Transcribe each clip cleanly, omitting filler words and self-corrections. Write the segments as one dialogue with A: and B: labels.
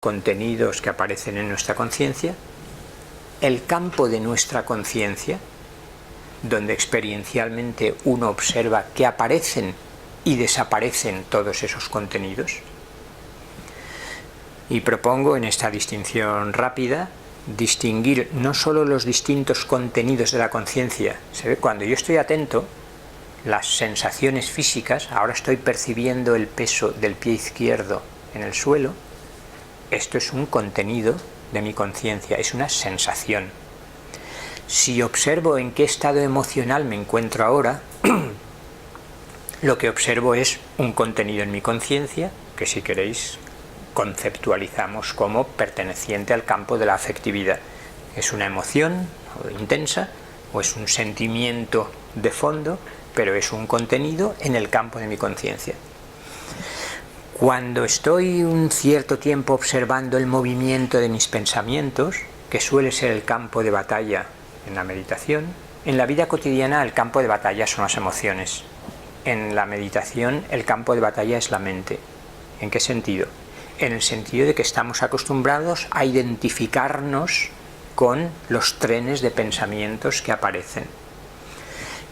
A: contenidos que aparecen en nuestra conciencia, el campo de nuestra conciencia, donde experiencialmente uno observa que aparecen y desaparecen todos esos contenidos. Y propongo en esta distinción rápida distinguir no solo los distintos contenidos de la conciencia. Se ve cuando yo estoy atento, las sensaciones físicas, ahora estoy percibiendo el peso del pie izquierdo en el suelo, esto es un contenido de mi conciencia, es una sensación. Si observo en qué estado emocional me encuentro ahora, lo que observo es un contenido en mi conciencia, que si queréis conceptualizamos como perteneciente al campo de la afectividad. Es una emoción intensa o es un sentimiento de fondo, pero es un contenido en el campo de mi conciencia. Cuando estoy un cierto tiempo observando el movimiento de mis pensamientos, que suele ser el campo de batalla en la meditación, en la vida cotidiana el campo de batalla son las emociones. En la meditación el campo de batalla es la mente. ¿En qué sentido? En el sentido de que estamos acostumbrados a identificarnos con los trenes de pensamientos que aparecen.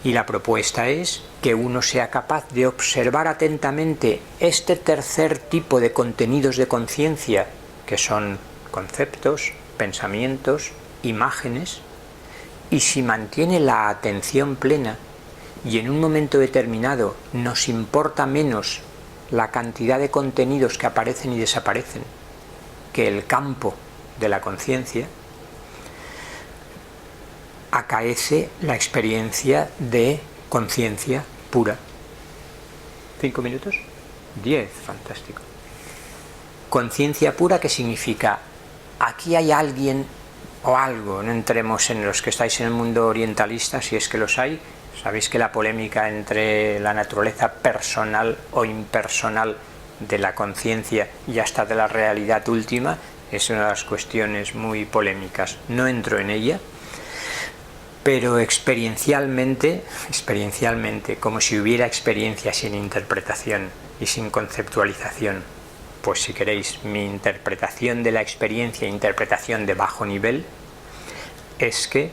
A: Y la propuesta es que uno sea capaz de observar atentamente este tercer tipo de contenidos de conciencia, que son conceptos, pensamientos, imágenes, y si mantiene la atención plena y en un momento determinado nos importa menos la cantidad de contenidos que aparecen y desaparecen que el campo de la conciencia, acaece la experiencia de conciencia pura. 5 minutos, 10, fantástico. Conciencia pura, ¿qué significa? Aquí hay alguien o algo, no entremos en los que estáis en el mundo orientalista, si es que los hay. Sabéis que la polémica entre la naturaleza personal o impersonal de la conciencia y hasta de la realidad última es una de las cuestiones muy polémicas. No entro en ella. Pero experiencialmente, como si hubiera experiencia sin interpretación y sin conceptualización, pues si queréis, mi interpretación de la experiencia, interpretación de bajo nivel, es que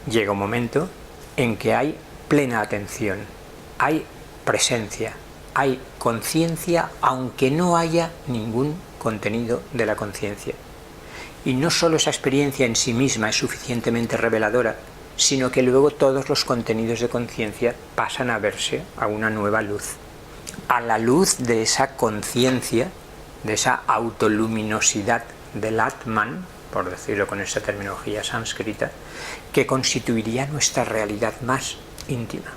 A: llega un momento en que hay plena atención, hay presencia, hay conciencia, aunque no haya ningún contenido de la conciencia. Y no solo esa experiencia en sí misma es suficientemente reveladora, sino que luego todos los contenidos de conciencia pasan a verse a una nueva luz. A la luz de esa conciencia, de esa autoluminosidad del Atman, por decirlo con esa terminología sánscrita, que constituiría nuestra realidad más íntima.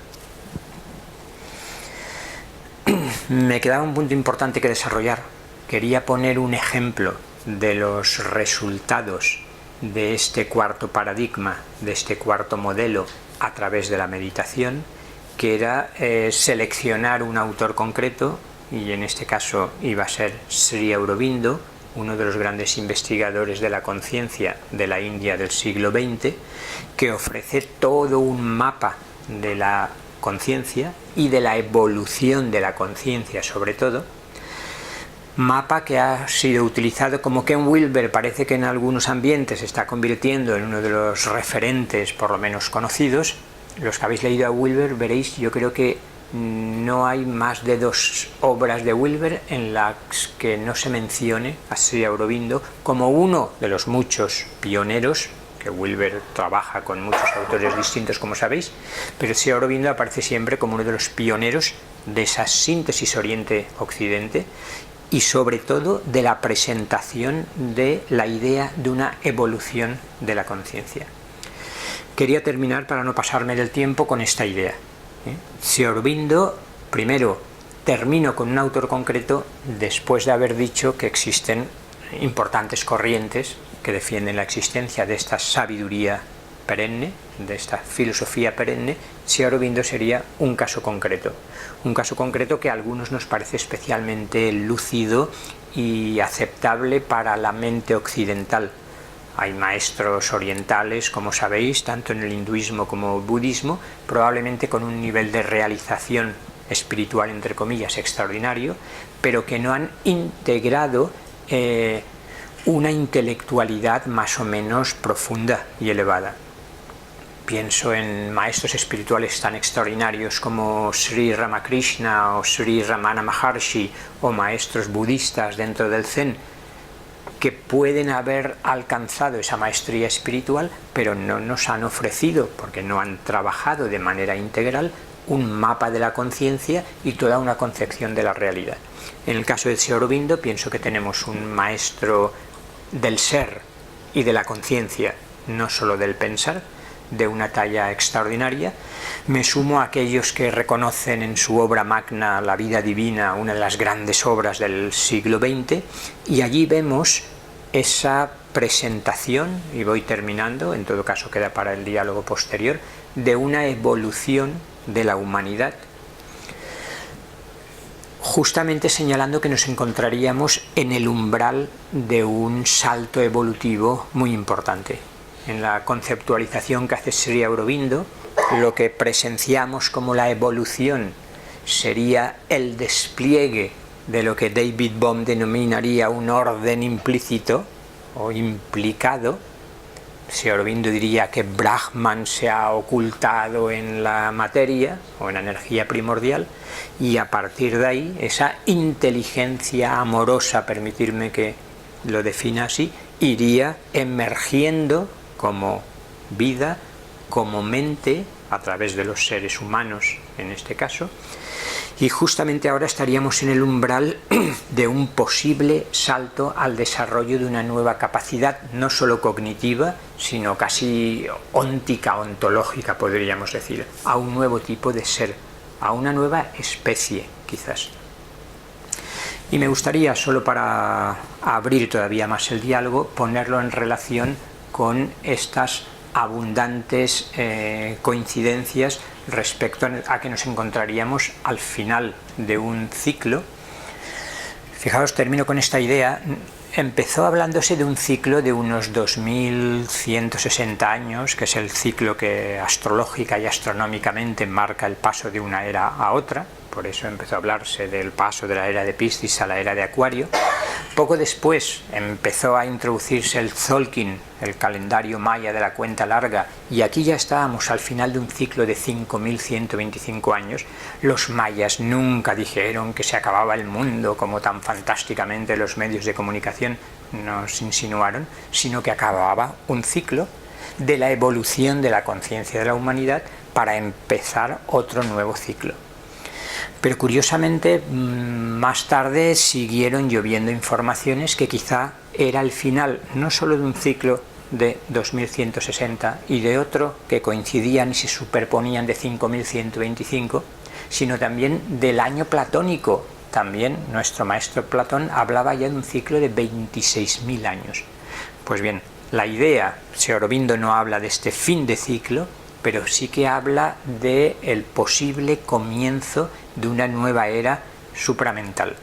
A: Me quedaba un punto importante que desarrollar. Quería poner un ejemplo de los resultados de este cuarto paradigma, de este cuarto modelo a través de la meditación, que era seleccionar un autor concreto, y en este caso iba a ser Sri Aurobindo, uno de los grandes investigadores de la conciencia de la India del siglo XX, que ofrece todo un mapa de la conciencia y de la evolución de la conciencia sobre todo, mapa que ha sido utilizado como Ken Wilber parece que en algunos ambientes se está convirtiendo en uno de los referentes por lo menos conocidos. Los que habéis leído a Wilber veréis, yo creo que no hay más de 2 obras de Wilber en las que no se mencione a Sri Aurobindo como uno de los muchos pioneros, que Wilber trabaja con muchos autores distintos como sabéis, pero Sri Aurobindo aparece siempre como uno de los pioneros de esa síntesis Oriente-Occidente y sobre todo de la presentación de la idea de una evolución de la conciencia. Quería terminar, para no pasarme del tiempo, con esta idea. Sri Aurobindo, primero, termino con un autor concreto después de haber dicho que existen importantes corrientes que defienden la existencia de esta sabiduría perenne, de esta filosofía perenne. Sri Aurobindo sería un caso concreto que a algunos nos parece especialmente lúcido y aceptable para la mente occidental. Hay maestros orientales, como sabéis, tanto en el hinduismo como el budismo, probablemente con un nivel de realización espiritual, entre comillas, extraordinario, pero que no han integrado una intelectualidad más o menos profunda y elevada. Pienso en maestros espirituales tan extraordinarios como Sri Ramakrishna o Sri Ramana Maharshi, o maestros budistas dentro del Zen, que pueden haber alcanzado esa maestría espiritual, pero no nos han ofrecido, porque no han trabajado de manera integral, un mapa de la conciencia y toda una concepción de la realidad. En el caso de Sri Aurobindo, pienso que tenemos un maestro del ser y de la conciencia, no solo del pensar, de una talla extraordinaria. Me sumo a aquellos que reconocen en su obra magna La vida divina, una de las grandes obras del siglo XX, y allí vemos esa presentación, y voy terminando, en todo caso queda para el diálogo posterior, de una evolución de la humanidad, justamente señalando que nos encontraríamos en el umbral de un salto evolutivo muy importante. En la conceptualización que hace Sri Aurobindo, lo que presenciamos como la evolución sería el despliegue de lo que David Bohm denominaría un orden implícito o implicado. Sri Aurobindo diría que Brahman se ha ocultado en la materia o en la energía primordial, y a partir de ahí esa inteligencia amorosa, permitirme que lo defina así, iría emergiendo como vida, como mente, a través de los seres humanos en este caso, y justamente ahora estaríamos en el umbral de un posible salto al desarrollo de una nueva capacidad, no solo cognitiva, sino casi óntica, ontológica, podríamos decir, a un nuevo tipo de ser, a una nueva especie, quizás. Y me gustaría, solo para abrir todavía más el diálogo, ponerlo en relación con estas abundantes coincidencias respecto a que nos encontraríamos al final de un ciclo. Fijaos, termino con esta idea. Empezó hablándose de un ciclo de unos 2160 años, que es el ciclo que astrológica y astronómicamente marca el paso de una era a otra. Por eso empezó a hablarse del paso de la era de Piscis a la era de Acuario. Poco después empezó a introducirse el Tzolk'in, el calendario maya de la cuenta larga, y aquí ya estábamos al final de un ciclo de 5125 años. Los mayas nunca dijeron que se acababa el mundo, como tan fantásticamente los medios de comunicación nos insinuaron, sino que acababa un ciclo de la evolución de la conciencia de la humanidad para empezar otro nuevo ciclo. Pero curiosamente, más tarde siguieron lloviendo informaciones que quizá era el final no solo de un ciclo de 2160 y de otro que coincidían y se superponían de 5125, sino también del año platónico. También nuestro maestro Platón hablaba ya de un ciclo de 26.000 años. Pues bien, la idea, Sri Aurobindo no habla de este fin de ciclo, pero sí que habla del posible comienzo de una nueva era supramental.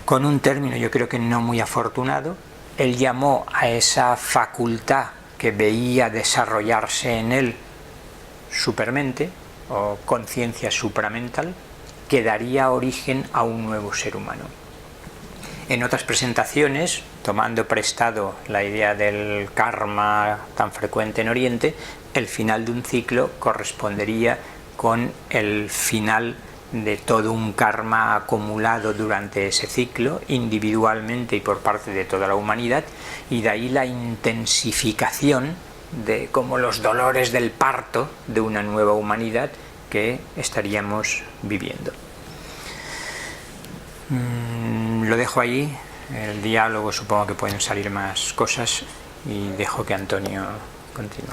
A: Con un término yo creo que no muy afortunado, él llamó a esa facultad que veía desarrollarse en él supermente o conciencia supramental, que daría origen a un nuevo ser humano. En otras presentaciones, tomando prestado la idea del karma tan frecuente en Oriente, el final de un ciclo correspondería con el final de todo un karma acumulado durante ese ciclo, individualmente y por parte de toda la humanidad, y de ahí la intensificación de como los dolores del parto de una nueva humanidad que estaríamos viviendo. Lo dejo ahí, el diálogo supongo que pueden salir más cosas y dejo que Antonio continúe.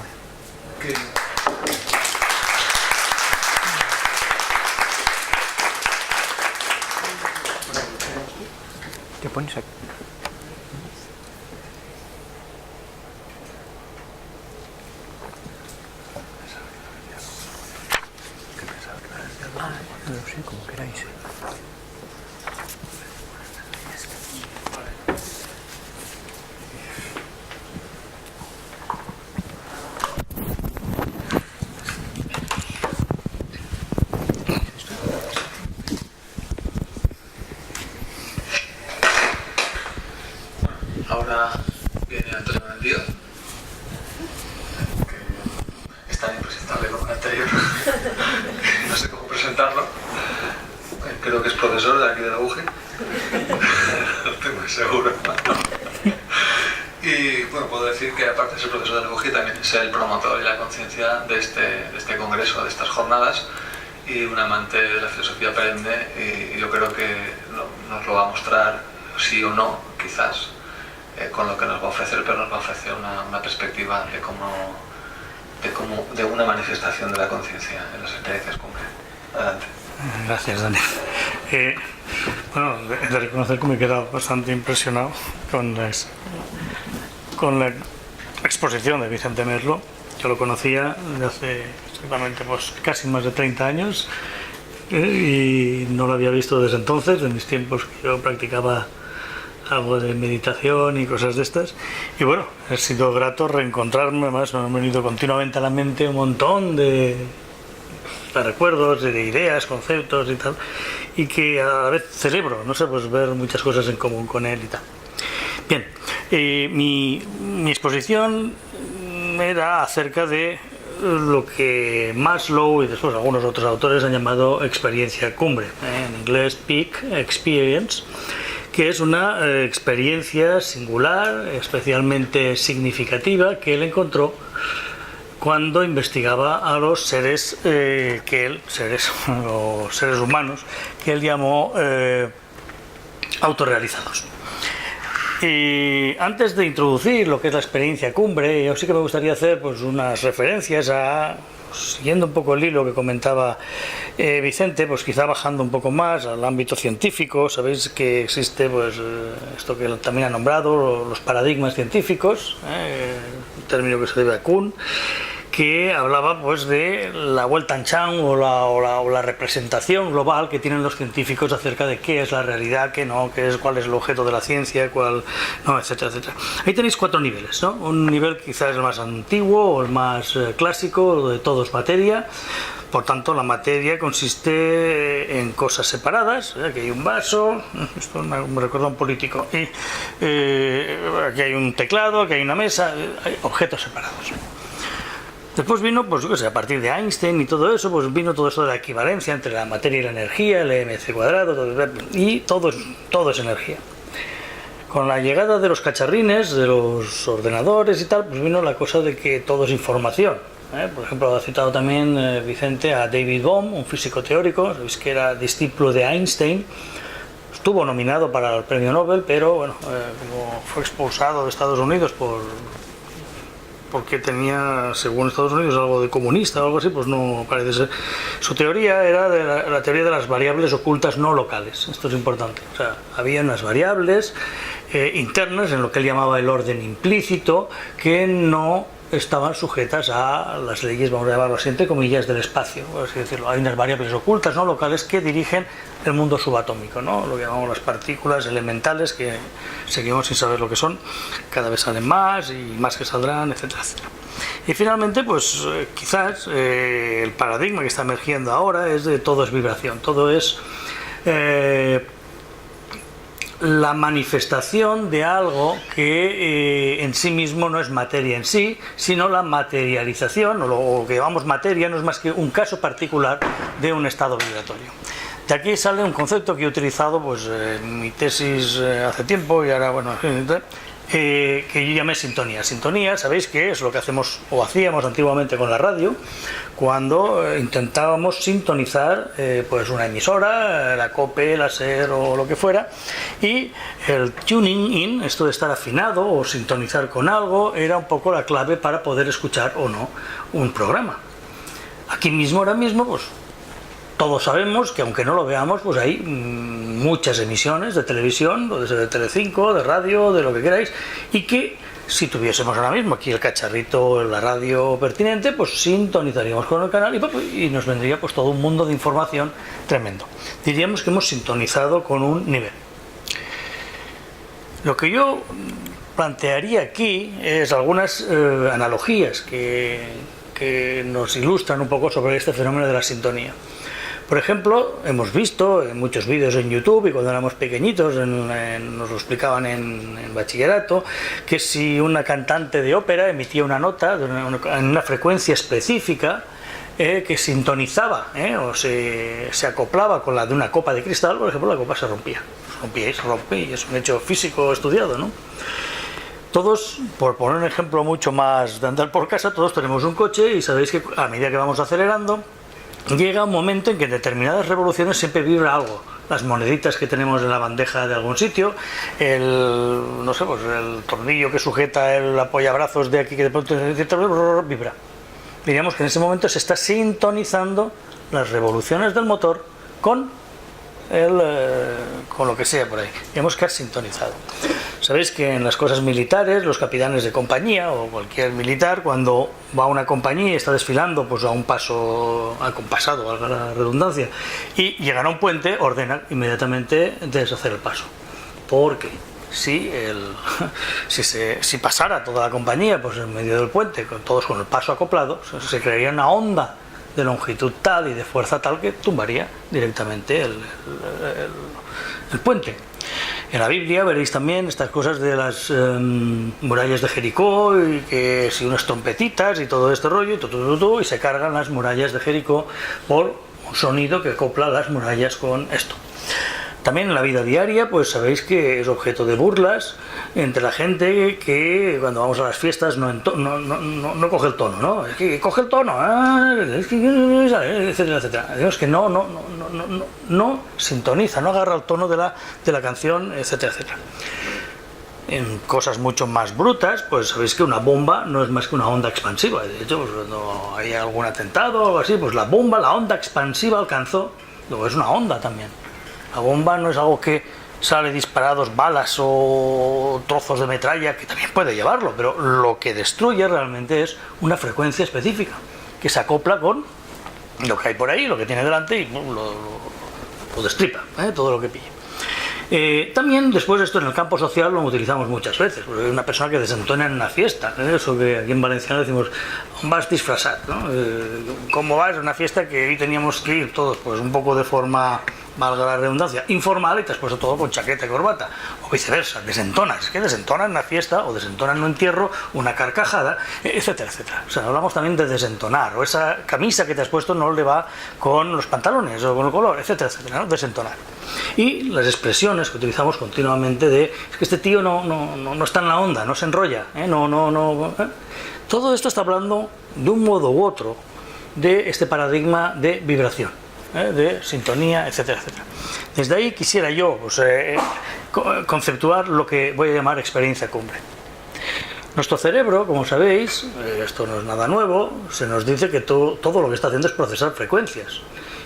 A: ¿Te pones aquí? No lo sé, como queráis.
B: Ahora viene Antonio Díaz, que es tan impresentable como el anterior, no sé cómo presentarlo. Creo que es profesor de aquí de la UGE, no estoy muy seguro. Y bueno, puedo decir que aparte de ser profesor de la UGE, también es el promotor y la conciencia de este congreso, de estas jornadas, y un amante de la filosofía perenne, y yo creo que nos lo va a mostrar sí o no, quizás, con lo que nos va a ofrecer, pero nos va a ofrecer una perspectiva de una manifestación de la conciencia en las experiencias cumbre. Adelante.
C: Gracias, Dani. Bueno, he de reconocer que me he quedado bastante impresionado con la exposición de Vicente Merlo. Yo lo conocía desde hace exactamente casi más de 30 años y no lo había visto desde entonces, en mis tiempos que yo practicaba algo de meditación y cosas de estas. Y bueno, ha sido grato reencontrarme, además me han venido continuamente a la mente un montón de recuerdos, de ideas, conceptos y tal, y que a la vez celebro, no sé, pues ver muchas cosas en común con él y tal. Bien, mi exposición era acerca de lo que Maslow y después algunos otros autores han llamado experiencia cumbre, en inglés Peak Experience, que es una experiencia singular, especialmente significativa, que él encontró cuando investigaba a los seres seres humanos que él llamó autorrealizados. Y antes de introducir lo que es la experiencia cumbre, yo sí que me gustaría hacer pues unas referencias siguiendo un poco el hilo que comentaba Vicente, pues quizá bajando un poco más al ámbito científico. Sabéis que existe pues esto que también ha nombrado, los paradigmas científicos, un término que se debe a Kuhn, que hablaba pues de la Weltanschauung o la representación global que tienen los científicos acerca de qué es la realidad, qué no, cuál es el objeto de la ciencia, cuál no, etcétera, etcétera. Ahí tenéis 4 niveles, ¿no? Un nivel quizás el más antiguo o el más clásico, de todo es materia. Por tanto, la materia consiste en cosas separadas. Aquí hay un vaso, esto me recuerda a un político, y aquí hay un teclado, aquí hay una mesa, hay objetos separados. Después vino, pues yo qué sé, a partir de Einstein y todo eso, pues vino todo eso de la equivalencia entre la materia y la energía, el mc cuadrado, y todo es energía. Con la llegada de los cacharrines, de los ordenadores y tal, pues vino la cosa de que todo es información. Por ejemplo, ha citado también Vicente a David Bohm, un físico teórico, sabéis que era discípulo de Einstein. Estuvo nominado para el premio Nobel, pero bueno, como fue expulsado de Estados Unidos porque tenía, según Estados Unidos, algo de comunista o algo así, pues no parece ser. Su teoría era la teoría de las variables ocultas no locales. Esto es importante. O sea, había unas variables internas en lo que él llamaba el orden implícito que no estaban sujetas a las leyes, vamos a llamarlo así, entre comillas, del espacio, por así decirlo. Hay unas variables ocultas no locales que dirigen el mundo subatómico, ¿no? Lo que llamamos las partículas elementales, que seguimos sin saber lo que son, cada vez salen más y más que saldrán, etcétera, etcétera. Y finalmente, pues quizás el paradigma que está emergiendo ahora es de todo es vibración, todo es la manifestación de algo que en sí mismo no es materia en sí, sino la materialización, o lo que llamamos materia, no es más que un caso particular de un estado vibratorio. De aquí sale un concepto que he utilizado pues, en mi tesis hace tiempo y ahora, bueno, que yo llamé sintonía. Sintonía, sabéis que es lo que hacemos o hacíamos antiguamente con la radio, cuando intentábamos sintonizar pues una emisora, la COPE, la SER o lo que fuera, y el tuning in, esto de estar afinado o sintonizar con algo, era un poco la clave para poder escuchar o no un programa. Aquí mismo, ahora mismo, pues todos sabemos que aunque no lo veamos, pues hay muchas emisiones de televisión, o de Telecinco, de radio, de lo que queráis, y que si tuviésemos ahora mismo aquí el cacharrito, la radio pertinente, pues sintonizaríamos con el canal y nos vendría pues todo un mundo de información tremendo. Diríamos que hemos sintonizado con un nivel. Lo que yo plantearía aquí es algunas analogías que nos ilustran un poco sobre este fenómeno de la sintonía. Por ejemplo, hemos visto en muchos vídeos en YouTube, y cuando éramos pequeñitos nos lo explicaban en bachillerato, que si una cantante de ópera emitía una nota en una frecuencia específica, que sintonizaba o se acoplaba con la de una copa de cristal, por ejemplo, la copa se rompía y se rompe, y es un hecho físico estudiado, ¿no? Todos, por poner un ejemplo mucho más de andar por casa, todos tenemos un coche, y sabéis que a medida que vamos acelerando llega un momento en que en determinadas revoluciones siempre vibra algo. Las moneditas que tenemos en la bandeja de algún sitio, no sé, pues el tornillo que sujeta el apoyabrazos de aquí, que de pronto vibra. Diríamos que en ese momento se está sintonizando las revoluciones del motor con lo que sea por ahí. Digamos que ha sintonizado. Sabéis que en las cosas militares, los capitanes de compañía o cualquier militar, cuando va a una compañía y está desfilando pues a un paso acompasado, valga la redundancia, y llegan a un puente, ordenan inmediatamente deshacer el paso. Porque si pasara toda la compañía pues en medio del puente, todos con el paso acoplado, se crearía una onda de longitud tal y de fuerza tal que tumbaría directamente el puente. En la Biblia veréis también estas cosas de las murallas de Jericó, y que si unas trompetitas y todo este rollo, y se cargan las murallas de Jericó por un sonido que acopla las murallas con esto. También en la vida diaria, pues sabéis que es objeto de burlas entre la gente que cuando vamos a las fiestas no coge el tono, ¿no? Es que coge el tono, etcétera, etcétera. Digamos que no sintoniza, no agarra el tono de la canción, etcétera, etcétera. En cosas mucho más brutas, pues sabéis que una bomba no es más que una onda expansiva. De hecho, pues cuando hay algún atentado o algo así, pues la onda expansiva alcanzó, luego es una onda también. La bomba no es algo que sale disparados balas o trozos de metralla, que también puede llevarlo, pero lo que destruye realmente es una frecuencia específica, que se acopla con lo que hay por ahí, lo que tiene delante, y lo destripa, todo lo que pille. También después esto en el campo social lo utilizamos muchas veces, porque hay una persona que desentona en una fiesta, eso que aquí en valenciano decimos vas disfrazado, ¿no? ¿Cómo vas a una fiesta que hoy teníamos que ir todos pues un poco de forma, valga la redundancia, informal, y te has puesto todo con chaqueta y corbata, o viceversa, desentonas, es que desentonan en una fiesta o desentonan en un entierro, una carcajada, etcétera, etcétera. O sea, hablamos también de desentonar, o esa camisa que te has puesto no le va con los pantalones o con el color, etcétera, etcétera, ¿no? Desentonar. Y las expresiones que utilizamos continuamente de es que este tío no está en la onda, no se enrolla, Todo esto está hablando de un modo u otro de este paradigma de vibración, de sintonía, etcétera, etcétera. Desde ahí quisiera yo conceptuar lo que voy a llamar experiencia cumbre. Nuestro cerebro, como sabéis, esto no es nada nuevo, se nos dice que todo lo que está haciendo es procesar frecuencias.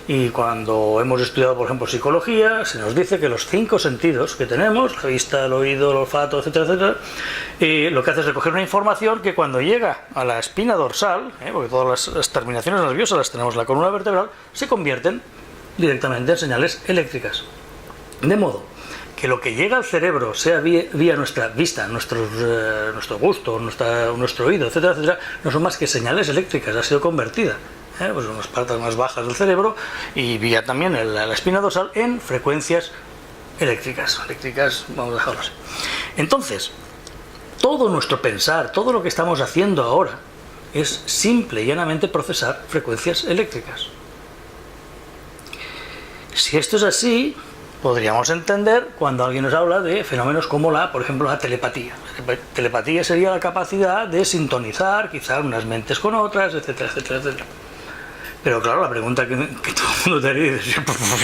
C: Y cuando hemos estudiado, por ejemplo, psicología, se nos dice que los 5 sentidos que tenemos, la vista, el oído, el olfato, etcétera, etcétera, lo que hace es recoger una información que cuando llega a la espina dorsal, porque todas las terminaciones nerviosas las tenemos en la columna vertebral, se convierten directamente en señales eléctricas. De modo que lo que llega al cerebro, sea vía nuestra vista, nuestro gusto, nuestro oído, etcétera, etcétera, no son más que señales eléctricas, ha sido convertida. Pues en las partes más bajas del cerebro y vía también la espina dorsal en frecuencias eléctricas, vamos a dejarlo así. Entonces, todo nuestro pensar, todo lo que estamos haciendo ahora es simple y llanamente procesar frecuencias eléctricas. Si esto es así, podríamos entender cuando alguien nos habla de fenómenos como por ejemplo, la telepatía. La telepatía sería la capacidad de sintonizar quizá unas mentes con otras, etcétera, etcétera, etcétera. Pero claro, la pregunta que todo el mundo te haría es, pues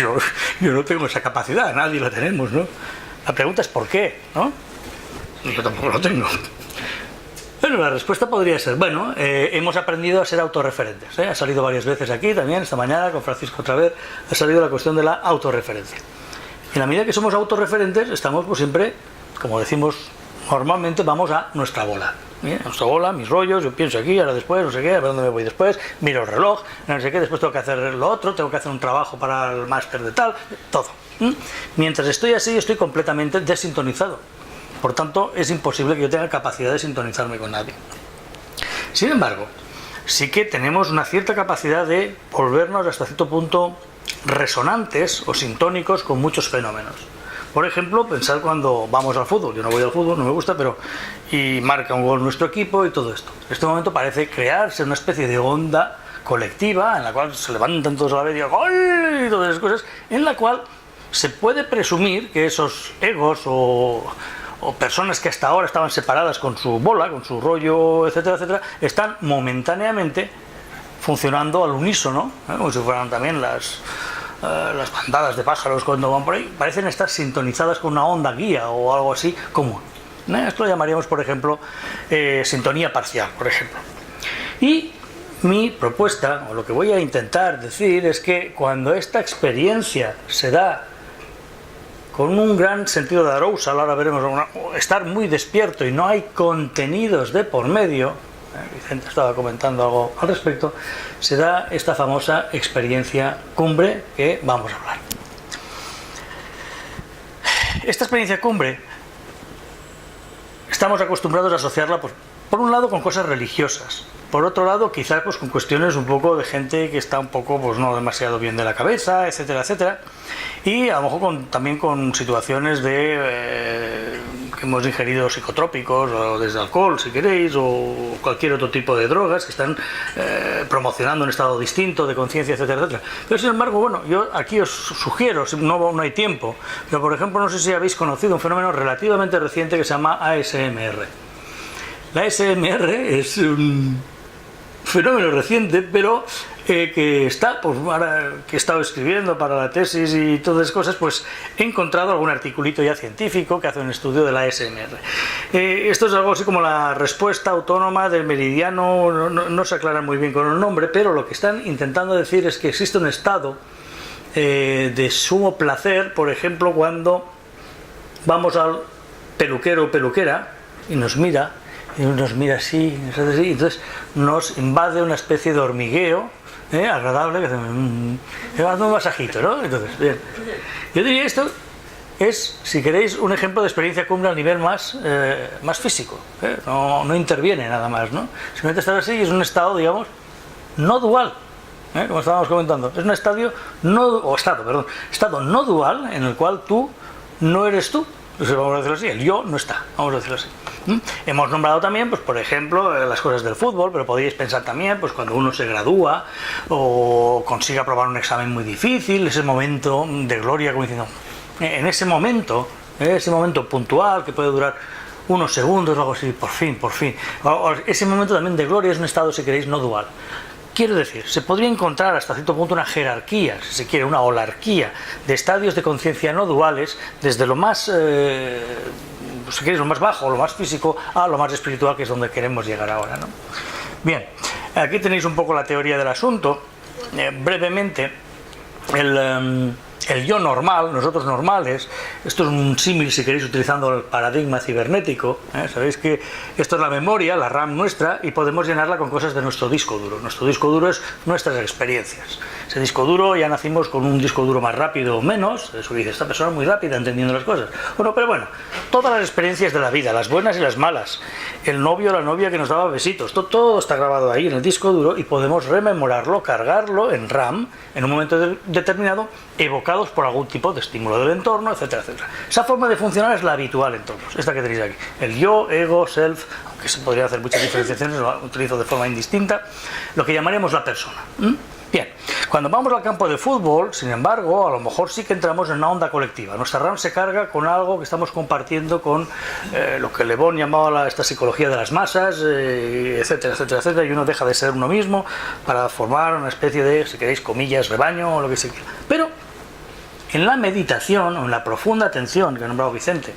C: yo no tengo esa capacidad, nadie la tenemos, ¿no? La pregunta es ¿por qué? ¿No? Yo tampoco lo tengo. Bueno, la respuesta podría ser, hemos aprendido a ser autorreferentes, Ha salido varias veces aquí también, esta mañana con Francisco otra vez, ha salido la cuestión de la autorreferencia. En la medida que somos autorreferentes, estamos pues siempre, como decimos normalmente, vamos a nuestra bola. Nuestra bola, mis rollos, yo pienso aquí, ahora después, no sé qué, a ver dónde me voy después, miro el reloj, no sé qué, después tengo que hacer lo otro, tengo que hacer un trabajo para el máster de tal, todo. Mientras estoy así, estoy completamente desintonizado. Por tanto, es imposible que yo tenga capacidad de sintonizarme con nadie. Sin embargo, sí que tenemos una cierta capacidad de volvernos hasta cierto punto resonantes o sintónicos con muchos fenómenos. Por ejemplo, pensar cuando vamos al fútbol. Yo no voy al fútbol, no me gusta, pero y marca un gol nuestro equipo y todo esto. En este momento parece crearse una especie de onda colectiva en la cual se levantan todos a la vez y ¡gol! Y todas esas cosas, en la cual se puede presumir que esos egos o personas que hasta ahora estaban separadas con su bola, con su rollo, etcétera, etcétera, están momentáneamente funcionando al unísono, como si fueran también las bandadas de pájaros cuando van por ahí, parecen estar sintonizadas con una onda guía o algo así común. Esto lo llamaríamos, por ejemplo, sintonía parcial, por ejemplo. Y mi propuesta, o lo que voy a intentar decir, es que cuando esta experiencia se da con un gran sentido de arousal, ahora veremos, estar muy despierto y no hay contenidos de por medio, Vicente estaba comentando algo al respecto, se da esta famosa experiencia cumbre que vamos a hablar. Esta experiencia cumbre estamos acostumbrados a asociarla, pues, por un lado con cosas religiosas, por otro lado quizás pues, con cuestiones un poco de gente que está un poco pues, no demasiado bien de la cabeza, etcétera, etcétera, y a lo mejor también con situaciones de que hemos ingerido psicotrópicos o desde alcohol si queréis o cualquier otro tipo de drogas que están promocionando un estado distinto de conciencia, etcétera, etcétera. Pero sin embargo, bueno, yo aquí os sugiero, no hay tiempo, pero por ejemplo no sé si habéis conocido un fenómeno relativamente reciente que se llama ASMR. La ASMR es un fenómeno reciente, pero que está, pues ahora que he estado escribiendo para la tesis y todas esas cosas, pues he encontrado algún articulito ya científico que hace un estudio de la ASMR. Esto es algo así como la respuesta autónoma del meridiano, no se aclara muy bien con el nombre, pero lo que están intentando decir es que existe un estado de sumo placer, por ejemplo, cuando vamos al peluquero o peluquera y nos mira así, y entonces nos invade una especie de hormigueo agradable, que hace un masajito, ¿no? Entonces, bien. Yo diría esto es, si queréis, un ejemplo de experiencia cumbre a nivel más físico, no interviene nada más, ¿no? Simplemente estar así y es un estado, digamos, no dual, como estábamos comentando, es un estado no dual en el cual tú no eres tú. Entonces, vamos a decirlo así, el yo no está, vamos a decirlo así. Hemos nombrado también, pues por ejemplo, las cosas del fútbol, pero podéis pensar también, pues cuando uno se gradúa o consigue aprobar un examen muy difícil, ese momento de gloria, como diciendo, en ese momento puntual que puede durar unos segundos o algo así, por fin, ese momento también de gloria es un estado, si queréis, no dual. Quiero decir, se podría encontrar hasta cierto punto una jerarquía, si se quiere, una holarquía de estadios de conciencia no duales, desde lo más, si queréis, lo más bajo, lo más físico, a lo más espiritual, que es donde queremos llegar ahora, ¿no? Bien, aquí tenéis un poco la teoría del asunto. Brevemente, el yo normal, nosotros normales, esto es un símil, si queréis, utilizando el paradigma cibernético, sabéis que esto es la memoria, la RAM nuestra, y podemos llenarla con cosas de nuestro disco duro. Nuestro disco duro es nuestras experiencias. Ese disco duro, ya nacimos con un disco duro más rápido o menos, eso dice, esta persona es muy rápida entendiendo las cosas. Bueno, pero bueno, todas las experiencias de la vida, las buenas y las malas, el novio o la novia que nos daba besitos, todo está grabado ahí en el disco duro y podemos rememorarlo, cargarlo en RAM, en un momento determinado, evocados por algún tipo de estímulo del entorno, etcétera, etcétera. Esa forma de funcionar es la habitual en todos, esta que tenéis aquí. El yo, ego, self, aunque se podría hacer muchas diferenciaciones, lo utilizo de forma indistinta, lo que llamaríamos la persona. Bien, cuando vamos al campo de fútbol, sin embargo, a lo mejor sí que entramos en una onda colectiva. Nuestra RAM se carga con algo que estamos compartiendo con lo que Le Bon llamaba esta psicología de las masas, etcétera, etcétera, etcétera, y uno deja de ser uno mismo para formar una especie de, si queréis, comillas, rebaño o lo que se quiera. Pero en la meditación, o en la profunda atención que ha nombrado Vicente,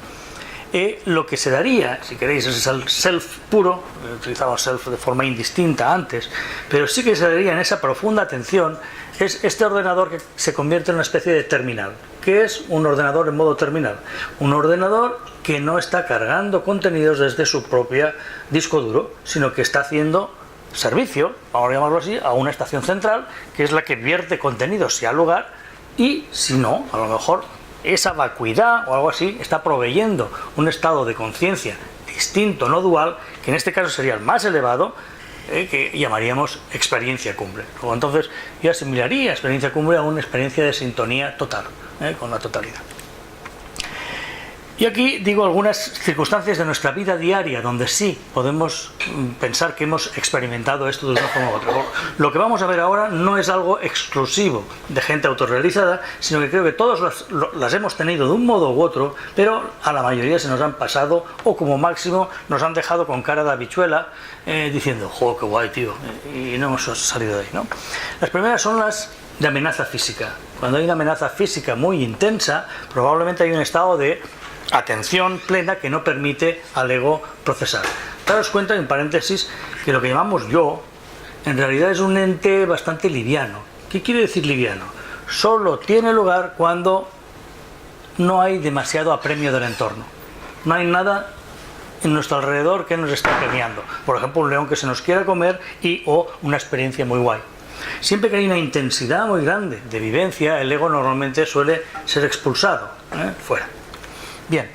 C: lo que se daría, si queréis, es el self puro, utilizaba self de forma indistinta antes, pero sí que se daría en esa profunda atención, es este ordenador que se convierte en una especie de terminal. ¿Qué es un ordenador en modo terminal? Un ordenador que no está cargando contenidos desde su propio disco duro, sino que está haciendo servicio, vamos a llamarlo así, a una estación central, que es la que vierte contenidos si ha lugar, y si no, a lo mejor esa vacuidad o algo así está proveyendo un estado de conciencia distinto, no dual, que en este caso sería el más elevado, que llamaríamos experiencia cumbre. Luego, entonces, yo asimilaría experiencia cumbre a una experiencia de sintonía total, con la totalidad. Y aquí digo algunas circunstancias de nuestra vida diaria donde sí podemos pensar que hemos experimentado esto de una forma u otra. Lo que vamos a ver ahora no es algo exclusivo de gente autorrealizada, sino que creo que todos las hemos tenido de un modo u otro, pero a la mayoría se nos han pasado o como máximo nos han dejado con cara de habichuela diciendo, ¡jo, qué guay, tío! Y no hemos salido de ahí, ¿no? Las primeras son las de amenaza física. Cuando hay una amenaza física muy intensa, probablemente hay un estado de atención plena que no permite al ego procesar. Daros cuenta, en paréntesis, que lo que llamamos yo en realidad es un ente bastante liviano. ¿Qué quiere decir liviano? Solo tiene lugar cuando no hay demasiado apremio del entorno. No hay nada en nuestro alrededor que nos esté premiando. Por ejemplo, un león que se nos quiera comer o una experiencia muy guay. Siempre que hay una intensidad muy grande de vivencia, el ego normalmente suele ser expulsado, fuera. Bien,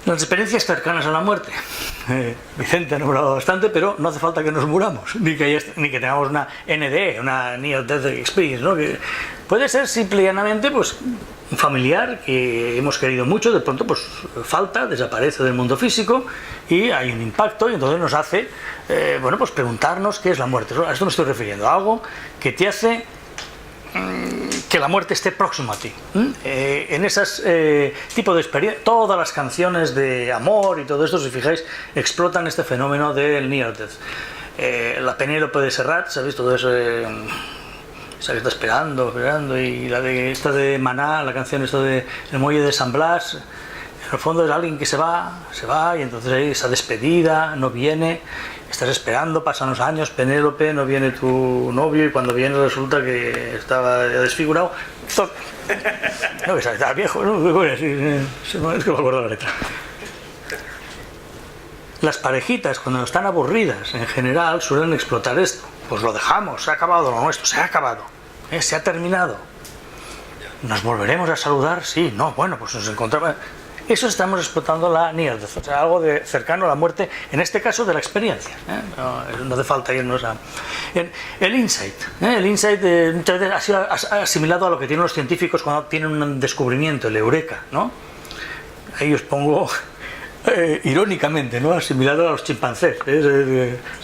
C: las experiencias cercanas a la muerte. Vicente ha nombrado bastante, pero no hace falta que nos muramos, ni que tengamos una NDE, una Near Death Experience, ¿no? Que puede ser simple y llanamente pues, un familiar que hemos querido mucho, de pronto pues falta, desaparece del mundo físico y hay un impacto y entonces nos hace pues preguntarnos qué es la muerte. A esto me estoy refiriendo, a algo que te hace que la muerte esté próximo a ti. En esas tipo de experiencias, todas las canciones de amor y todo esto, si fijáis, explotan este fenómeno del Near Death. La Penélope de Serrat, ¿sabéis? Todo eso, esa que está esperando, y esta de Maná, la canción esta de El muelle de San Blas, en el fondo es alguien que se va, y entonces hay esa despedida, no viene. Estás esperando, pasan los años, Penélope, no viene tu novio y cuando viene resulta que estaba desfigurado. No, que estaba viejo, ¿no? Es que me acuerdo la letra. Las parejitas, cuando están aburridas, en general, suelen explotar esto. Pues lo dejamos, se ha acabado lo nuestro, se ha acabado, se ha terminado. ¿Nos volveremos a saludar? Sí, no, bueno, pues nos encontramos... Eso estamos explotando la Near Death, o sea, algo de cercano a la muerte, en este caso de la experiencia. No hace falta irnos a... El insight. El insight muchas veces ha sido asimilado a lo que tienen los científicos cuando tienen un descubrimiento, el eureka, ¿no? Ahí os pongo... irónicamente, ¿no? Asimilado a los chimpancés.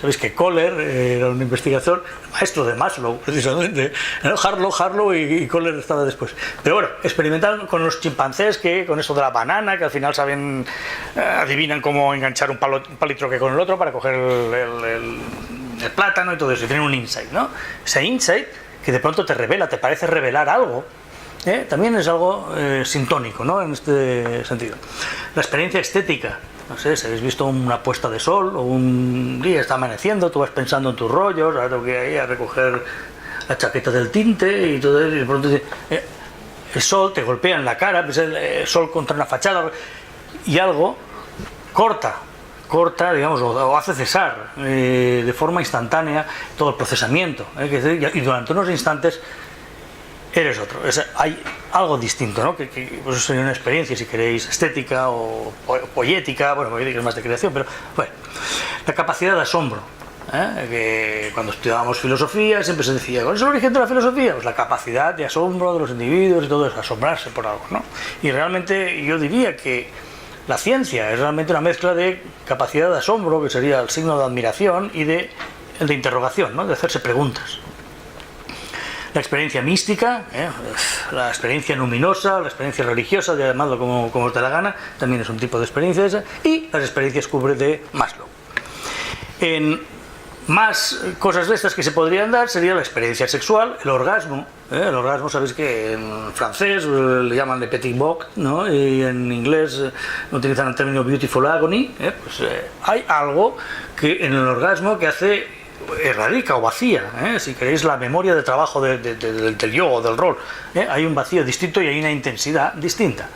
C: Sabéis que Kohler era un investigador, maestro de Maslow, precisamente. Harlow y Kohler estaba después. Pero bueno, experimentaron con los chimpancés que con esto de la banana, que al final saben, adivinan cómo enganchar un palitroque con el otro para coger el plátano y todo eso. Y tienen un insight, ¿no? Ese insight que de pronto te revela, te parece revelar algo. También es algo sintónico, ¿no? En este sentido. La experiencia estética, no sé, si habéis visto una puesta de sol o un día está amaneciendo, tú vas pensando en tus rollos, ahora tengo que ir a recoger la chaqueta del tinte y todo eso, y de pronto el sol te golpea en la cara, ves el sol contra una fachada y algo corta, digamos, o hace cesar de forma instantánea todo el procesamiento, y durante unos instantes eres otro. Hay algo distinto, ¿no? Que pues sería una experiencia, si queréis, estética o poética. Bueno, poética es más de creación, pero bueno. La capacidad de asombro, que cuando estudiábamos filosofía siempre se decía, ¿cuál es el origen de la filosofía? Pues la capacidad de asombro de los individuos y todo eso, asombrarse por algo, ¿no? Y realmente yo diría que la ciencia es realmente una mezcla de capacidad de asombro, que sería el signo de admiración, y de interrogación, ¿no? De hacerse preguntas. La experiencia mística, la experiencia luminosa, la experiencia religiosa, llamadlo como os dé la gana, también es un tipo de experiencia esa, y las experiencias cumbre de Maslow. En más cosas de estas que se podrían dar sería la experiencia sexual, el orgasmo. El orgasmo, sabéis que en francés le llaman le petit boc, ¿no? Y en inglés utilizan el término beautiful agony. Hay algo que en el orgasmo que hace erradica o vacía, si queréis, la memoria de trabajo del yo o del rol. Hay un vacío distinto y hay una intensidad distinta.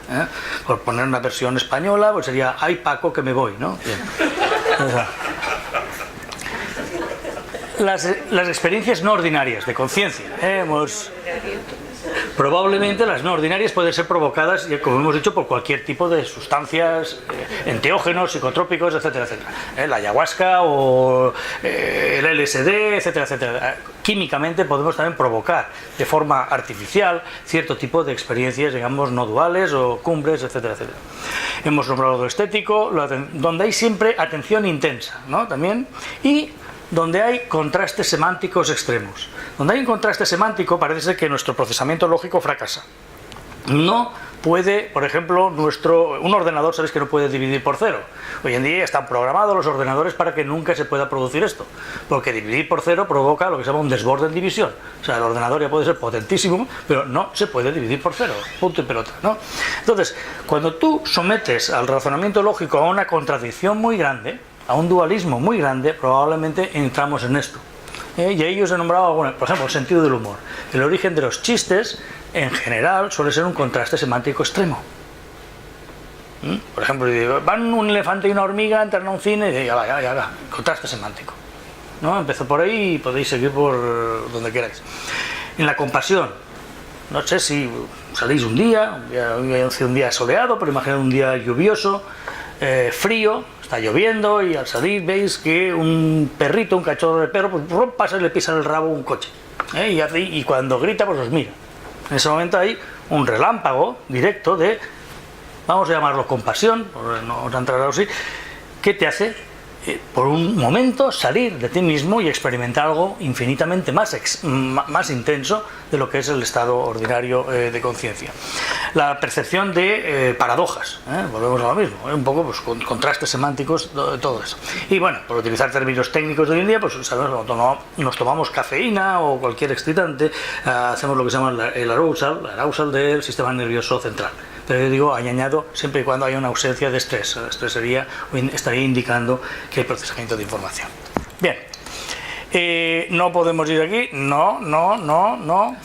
C: Por poner una versión española, pues sería ay Paco que me voy, ¿no? Bien. Las experiencias no ordinarias de conciencia. Probablemente las no ordinarias pueden ser provocadas, como hemos dicho, por cualquier tipo de sustancias, enteógenos, psicotrópicos, etcétera, etcétera. La ayahuasca o el LSD, etcétera, etcétera. Químicamente podemos también provocar de forma artificial cierto tipo de experiencias, digamos, no duales o cumbres, etcétera, etcétera. Hemos nombrado lo estético, donde hay siempre atención intensa, ¿no? También, y donde hay contrastes semánticos extremos. Donde hay un contraste semántico parece ser que nuestro procesamiento lógico fracasa. No puede, por ejemplo, un ordenador, sabéis que no puede dividir por cero. Hoy en día están programados los ordenadores para que nunca se pueda producir esto, porque dividir por cero provoca lo que se llama un desborde en división. O sea, el ordenador ya puede ser potentísimo, pero no se puede dividir por cero, punto y pelota, ¿no? Entonces, cuando tú sometes al razonamiento lógico a una contradicción muy grande, a un dualismo muy grande, probablemente entramos en esto. Y ahí os he nombrado, bueno, por ejemplo, el sentido del humor. El origen de los chistes, en general, suele ser un contraste semántico extremo. Por ejemplo, van un elefante y una hormiga, entran a un cine y ya va, contraste semántico, ¿no? Empezó por ahí y podéis seguir por donde queráis. En la compasión, no sé si salís un día soleado, pero imaginad un día lluvioso, frío, está lloviendo y al salir veis que un perrito, un cachorro de perro, pues pasa y le pisa el rabo un coche, y cuando grita pues os mira. En ese momento hay un relámpago directo de, vamos a llamarlo compasión, no os entrará así, que te hace por un momento salir de ti mismo y experimentar algo infinitamente más intenso de lo que es el estado ordinario de conciencia. La percepción de paradojas, volvemos a lo mismo, un poco pues, con contrastes semánticos, todo eso. Y bueno, por utilizar términos técnicos de hoy en día, pues sabemos, cuando nos tomamos cafeína o cualquier excitante, hacemos lo que se llama el arousal del sistema nervioso central. Pero yo digo, añado siempre y cuando haya una ausencia de estrés. El estrés estaría indicando que hay procesamiento de información. Bien, no podemos ir aquí, no.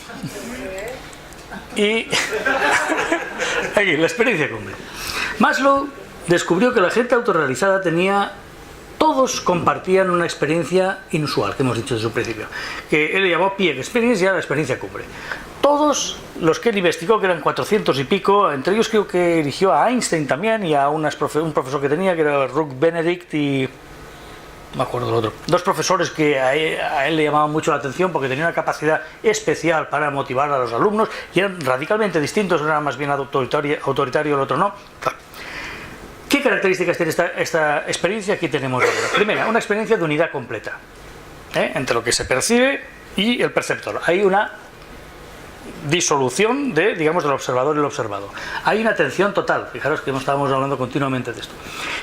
C: Y aquí, la experiencia cumbre. Maslow descubrió que la gente autorrealizada todos compartían una experiencia inusual, que hemos dicho desde su principio, que él le llamó peak experience, la experiencia cumbre. Todos los que él investigó, que eran 400 y pico, entre ellos creo que eligió a Einstein también y a un profesor que tenía, que era Rook Benedict y no me acuerdo del otro. Dos profesores que a él le llamaban mucho la atención porque tenían una capacidad especial para motivar a los alumnos y eran radicalmente distintos, uno era más bien autoritario, el otro no. ¿Qué características tiene esta experiencia? Aquí tenemos primera, una experiencia de unidad completa, entre lo que se percibe y el perceptor. Hay una disolución del observador y el observado. Hay una atención total. Fijaros que estábamos hablando continuamente de esto.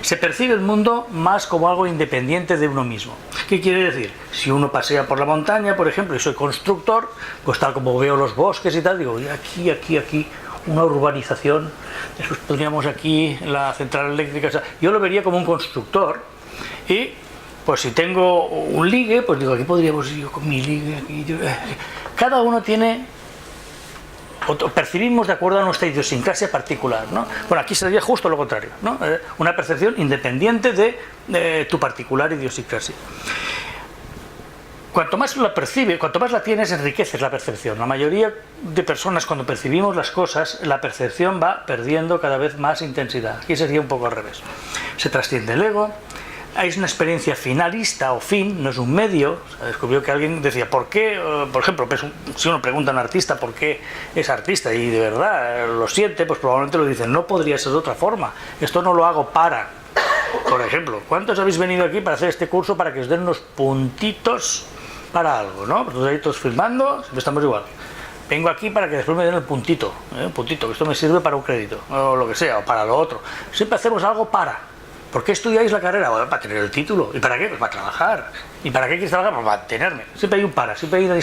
C: Se percibe el mundo más como algo independiente de uno mismo. ¿Qué quiere decir? Si uno pasea por la montaña, por ejemplo, y soy constructor, pues tal como veo los bosques y tal, digo, aquí, una urbanización, después pondríamos aquí la central eléctrica, o sea, yo lo vería como un constructor y pues si tengo un ligue, pues digo, aquí podríamos ir yo con mi ligue, cada uno tiene, percibimos de acuerdo a nuestra idiosincrasia particular, ¿no? Bueno, aquí sería justo lo contrario, ¿no? Una percepción independiente de tu particular idiosincrasia. Cuanto más la percibes, cuanto más la tienes, enriqueces la percepción. La mayoría de personas, cuando percibimos las cosas, la percepción va perdiendo cada vez más intensidad. Aquí sería un poco al revés. Se trasciende el ego. Es una experiencia finalista o fin, no es un medio. Se descubrió que alguien decía, ¿por qué? Por ejemplo, si uno pregunta a un artista por qué es artista y de verdad lo siente, pues probablemente lo dicen, no podría ser de otra forma. Esto no lo hago para. Por ejemplo, ¿cuántos habéis venido aquí para hacer este curso para que os den unos puntitos para algo, ¿no? Pues ahí todos filmando, siempre estamos igual. Vengo aquí para que después me den el puntito, que esto me sirve para un crédito, o lo que sea, o para lo otro. Siempre hacemos algo para. ¿Por qué estudiáis la carrera? Bueno, para tener el título. ¿Y para qué? Pues para trabajar. ¿Y para qué quieres trabajar? Pues para tenerme. Siempre hay un para, siempre hay una